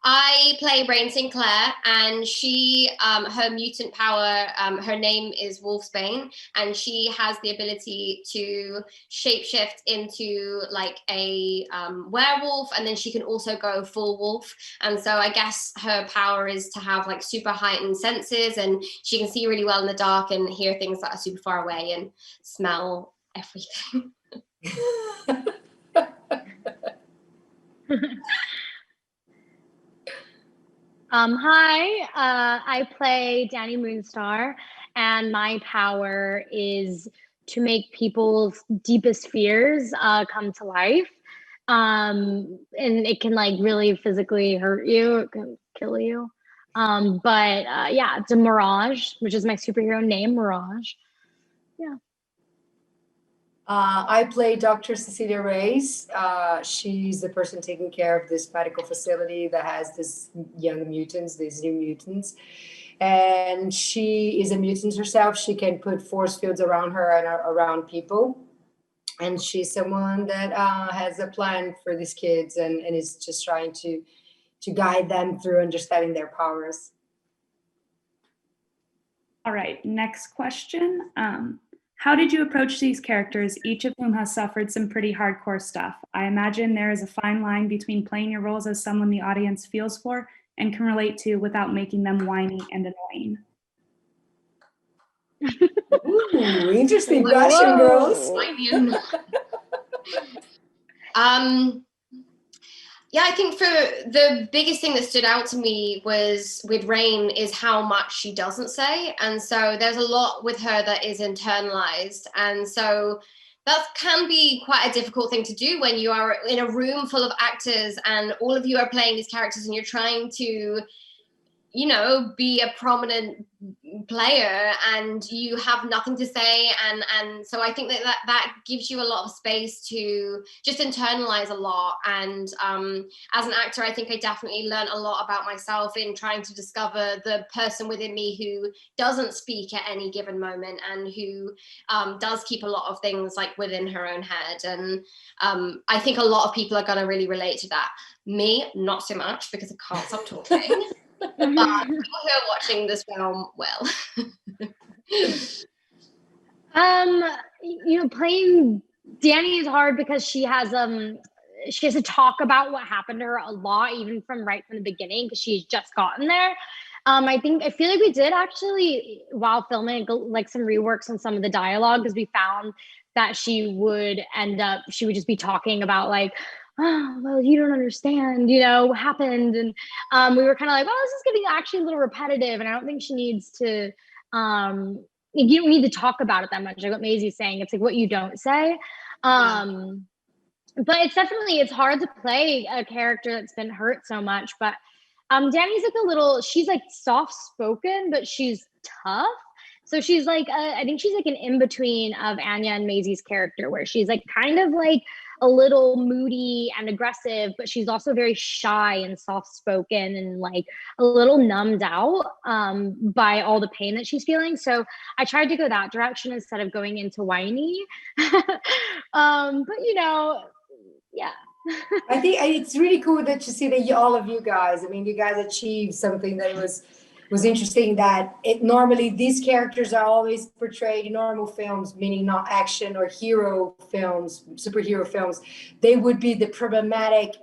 I play Rain Sinclair, and she, her mutant power, her name is Wolfsbane, and she has the ability to shapeshift into like a werewolf, and then she can also go full wolf. And so I guess her power is to have like super heightened senses, and she can see really well in the dark and hear things that are super far away and smell everything. Hi, I play Danny Moonstar, and my power is to make people's deepest fears come to life. And it can like really physically hurt you, it can kill you. Yeah, it's a Mirage, which is my superhero name, Mirage. Yeah. I play Dr. Cecilia Reyes. She's the person taking care of this medical facility that has these young mutants, these new mutants. And she is a mutant herself. She can put force fields around her and around people. And she's someone that has a plan for these kids and is just trying to guide them through understanding their powers. All right, next question. How did you approach these characters, each of whom has suffered some pretty hardcore stuff? I imagine there is a fine line between playing your roles as someone the audience feels for and can relate to without making them whiny and annoying. Ooh, interesting question, girls. Yeah, I think for the biggest thing that stood out to me was with Rain is how much she doesn't say. And so there's a lot with her that is internalized. And so that can be quite a difficult thing to do when you are in a room full of actors and all of you are playing these characters and you're trying to, you know, be a prominent player and you have nothing to say. And so I think that gives you a lot of space to just internalize a lot. And as an actor, I think I definitely learned a lot about myself in trying to discover the person within me who doesn't speak at any given moment and who does keep a lot of things like within her own head. And I think a lot of people are going to really relate to that. Me, not so much, because I can't stop talking. But people who are watching this film will. You know, playing Danny is hard because she has to talk about what happened to her a lot, even right from the beginning, because she's just gotten there. I feel like we did actually, while filming, like some reworks on some of the dialogue, because we found that she would just be talking about like, oh, well, you don't understand, you know, what happened. And we were kind of like, oh, this is getting actually a little repetitive. And I don't think she needs to, you don't need to talk about it that much. Like what Maisie's saying, it's like what you don't say. But it's hard to play a character that's been hurt so much. But Danny's like she's like soft-spoken, but she's tough. So she's like, I think she's like an in-between of Anya and Maisie's character, where she's like kind of like a little moody and aggressive, but she's also very shy and soft-spoken and like a little numbed out by all the pain that she's feeling. So I tried to go that direction instead of going into whiny. But you know, yeah. I think it's really cool that you see that all of you guys, I mean, you guys achieved something that was interesting, that normally these characters are always portrayed in normal films, meaning not action or hero films, superhero films. They would be the problematic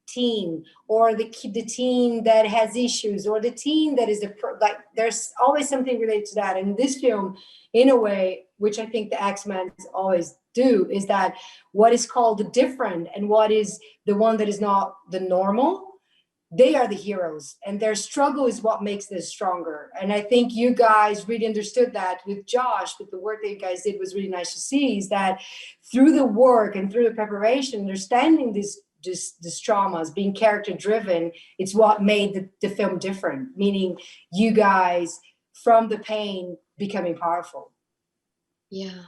teen, or the teen that has issues, or the teen that is like there's always something related to that. And this film, in a way, which I think the X-Men always do, is that what is called the different and what is the one that is not the normal, they are the heroes, and their struggle is what makes them stronger. And I think you guys really understood that with Josh, with the work that you guys did was really nice to see, is that through the work and through the preparation, understanding these traumas, being character driven, it's what made the film different, meaning you guys from the pain becoming powerful. Yeah.